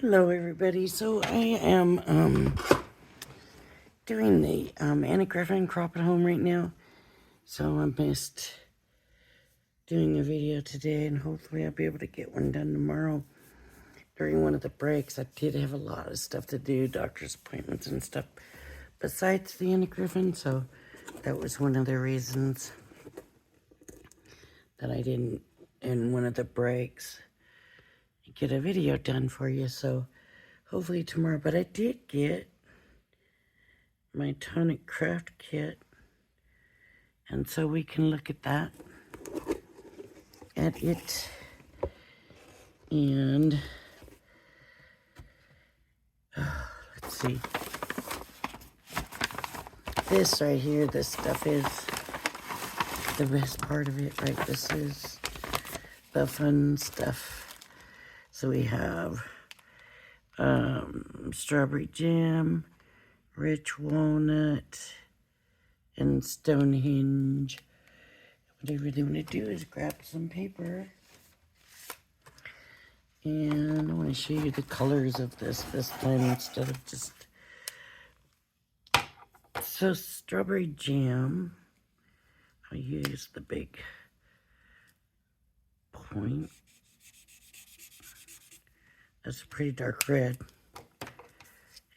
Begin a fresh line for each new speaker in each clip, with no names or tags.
Hello everybody. So I am doing the anti-griffin crop at home right now. So I missed doing a video today, and hopefully I'll be able to get one done tomorrow during one of the breaks. I did have a lot of stuff to do, doctor's appointments and stuff besides the anti-griffin, so that was one of the reasons that I didn't in one of the breaks get a video done for you. So hopefully tomorrow. But I did get May Tonic Craft kit, and so we can look at that, and let's see, this right here, this stuff is the best part of it, right? This is the fun stuff. So we have strawberry jam, rich walnut, and Stonehenge. What I really want to do is grab some paper, and I want to show you the colors of this time instead of just... So strawberry jam, I use the big point. That's a pretty dark red.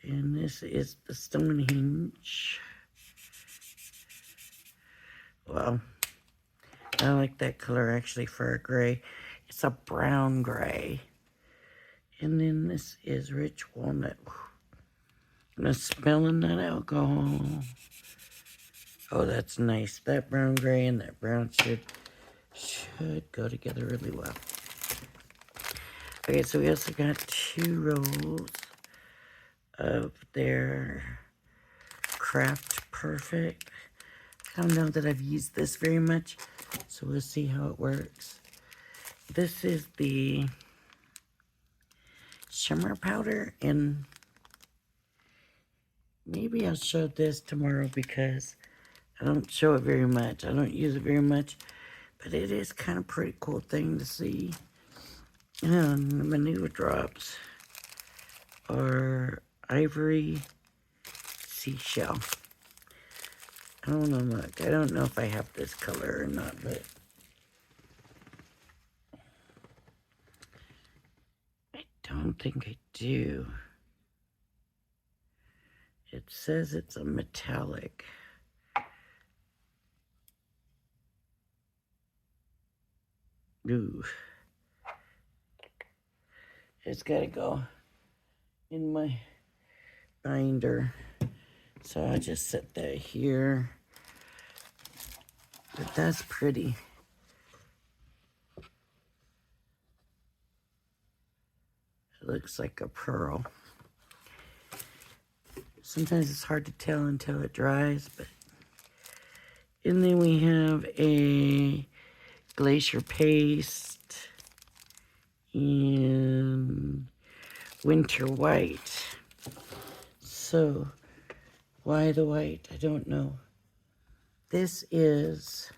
And this is the Stonehenge. Well, I like that color actually for a gray. It's a brown gray. And then this is rich walnut. I'm smelling that alcohol. Oh, that's nice. That brown gray and that brown should go together really well. Okay, so we also got 2 rolls of their Craft Perfect. I don't know that I've used this very much, so we'll see how it works. This is the shimmer powder, and maybe I'll show this tomorrow because I don't show it very much. I don't use it very much, but it is kind of a pretty cool thing to see. And the manure drops are ivory seashell. I don't know, look. I don't know if I have this color or not, but I don't think I do. It says it's a metallic. Ooh. It's got to go in my binder. So I'll just set that here. But that's pretty. It looks like a pearl. Sometimes it's hard to tell until it dries, but... And then we have a glacier paste and winter white. So, why the white? I don't know. This is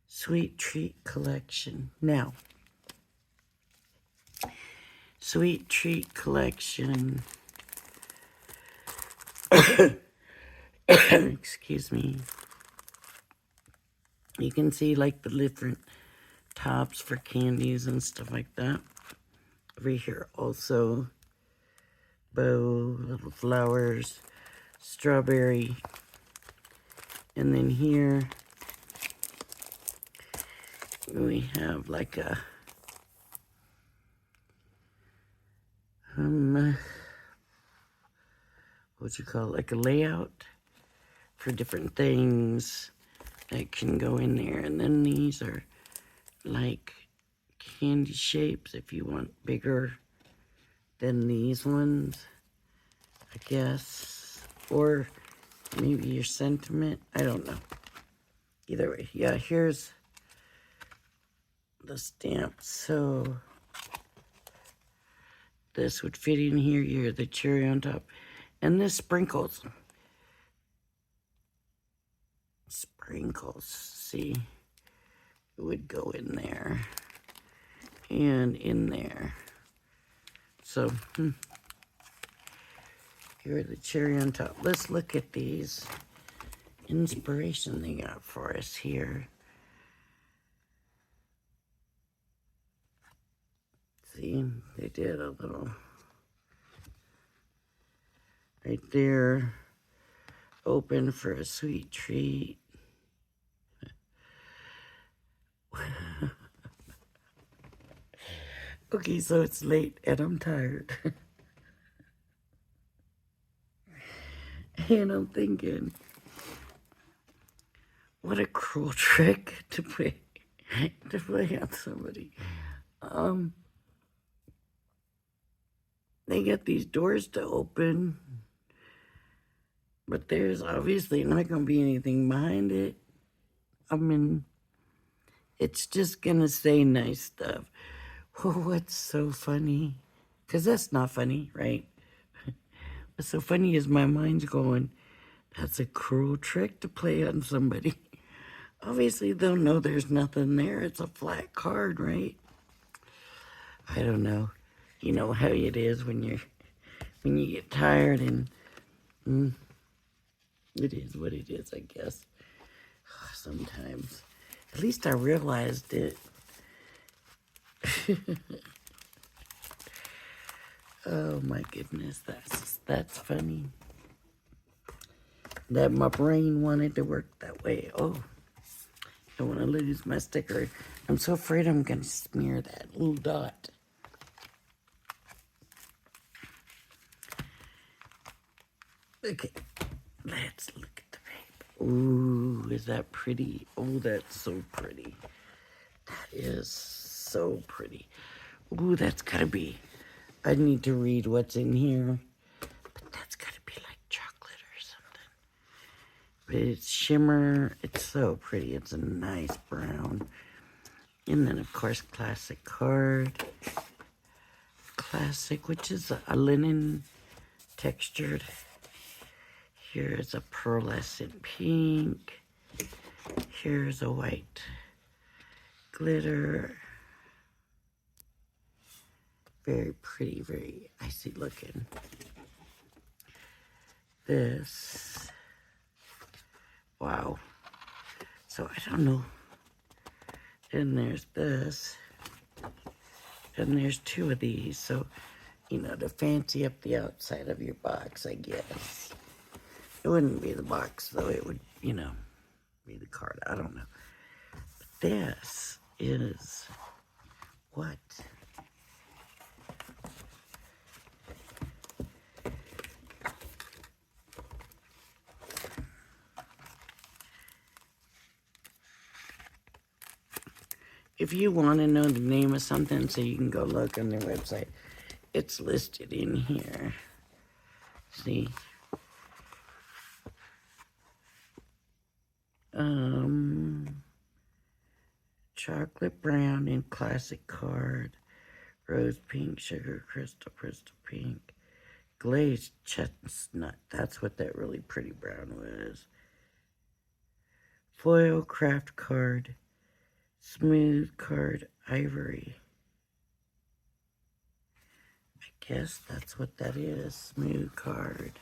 Sweet Treat Collection. Now, Sweet Treat Collection, excuse me, you can see like the different tops for candies and stuff like that. Over here also, bow, little flowers, strawberry, and then here we have like a what you call it, like a layout for different things that can go in there. And then these are like candy shapes if you want bigger than these ones, I guess, or maybe your sentiment, I don't know. Either way, yeah, here's the stamp. So this would fit in here. You're the cherry on top. And this sprinkles. See, it would go in there. and in there. So, here's the cherry on top. Let's look at these inspiration they got for us here. See, they did a little right there. Open for a sweet treat. Okay, so it's late and I'm tired. And I'm thinking, what a cruel trick to play on somebody. They got these doors to open, but there's obviously not going to be anything behind it. I mean, it's just going to say nice stuff. What's so funny? Because that's not funny, right? What's so funny is my mind's going, that's a cruel trick to play on somebody. Obviously, they'll know there's nothing there. It's a flat card, right? I don't know. You know how it is when you get tired, and it is what it is, I guess. Sometimes. At least I realized it. Oh my goodness, that's funny. That my brain wanted to work that way. Oh, I don't want to lose my sticker. I'm so afraid I'm going to smear that little dot. Okay, let's look at the paper. Ooh, is that pretty? Oh, that's so pretty. That is so pretty. Ooh, that's gotta be, I need to read what's in here. But that's gotta be like chocolate or something. But it's shimmer. It's so pretty. It's a nice brown. And then, of course, classic card. Classic, which is a linen textured. Here's a pearlescent pink. Here's a white glitter. Very pretty, very icy looking. This. Wow. So I don't know. And there's this. And there's two of these. So, you know, to fancy up the outside of your box, I guess. It wouldn't be the box, though. It would, you know, be the card. I don't know. But this is what? If you want to know the name of something so you can go look on their website, it's listed in here. See? Chocolate brown and classic card. Rose pink, sugar crystal, crystal pink. Glazed chestnut. That's what that really pretty brown was. Foil craft card. Smooth card ivory. I guess that's what that is. Smooth card.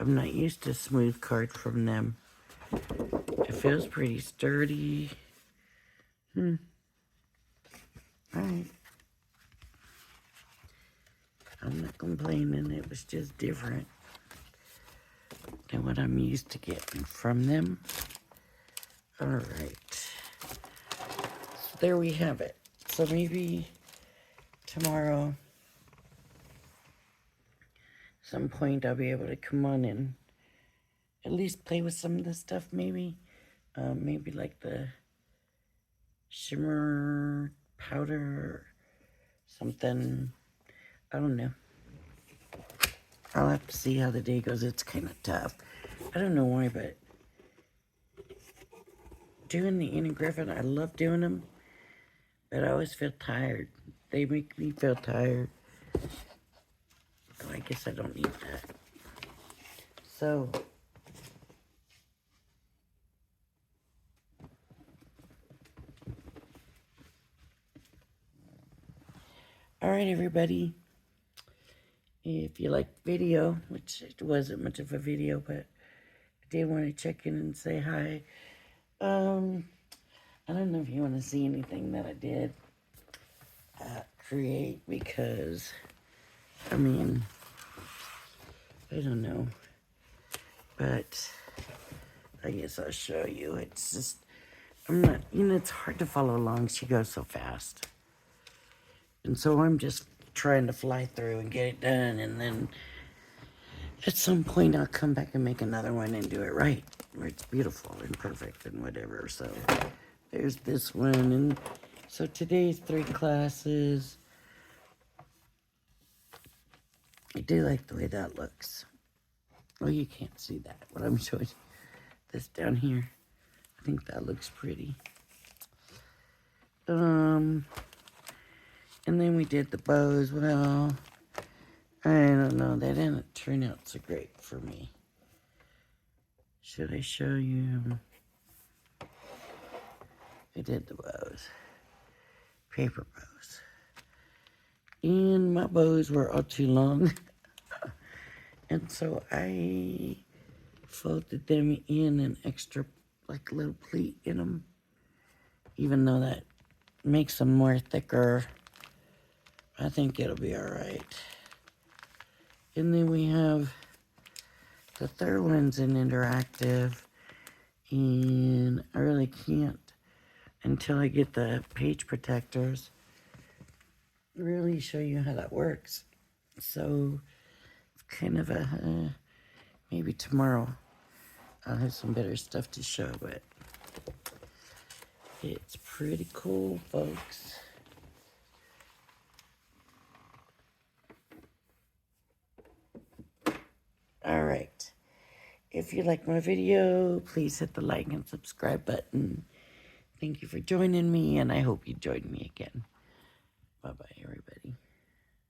I'm not used to smooth card from them. It feels pretty sturdy. Alright. I'm not complaining. It was just different than what I'm used to getting from them. Alright. So there we have it. So maybe tomorrow, some point, I'll be able to come on and at least play with some of the stuff, maybe. Maybe like the shimmer powder or something. I don't know. I'll have to see how the day goes. It's kind of tough. I don't know why, but doing the Annie Griffin, I love doing them, but I always feel tired. They make me feel tired. So I guess I don't need that. So, Alright, everybody. If you like video, which it wasn't much of a video, but I did want to check in and say hi. I don't know if you want to see anything that I did create, because, I mean, I don't know. But I guess I'll show you. It's just, I'm not, it's hard to follow along. She goes so fast. And so I'm just trying to fly through and get it done. And then at some point I'll come back and make another one and do it right, where it's beautiful and perfect and whatever. So there's this one. And so today's 3 classes. I do like the way that looks. Oh, you can't see that, but I'm showing this down here. I think that looks pretty. And then we did the bows. Well, I don't know. They didn't turn out so great for me. Should I show you? I did the bows. Paper bows. And my bows were all too long. And so I folded them in an extra, like, little pleat in them. Even though that makes them more thicker, I think it'll be alright. And then we have the third one's an interactive. And I really can't, until I get the page protectors, really show you how that works. So, kind of a, maybe tomorrow I'll have some better stuff to show, but it's pretty cool, folks. Alright, if you like my video, please hit the like and subscribe button. Thank you for joining me, and I hope you join me again. Bye-bye, everybody.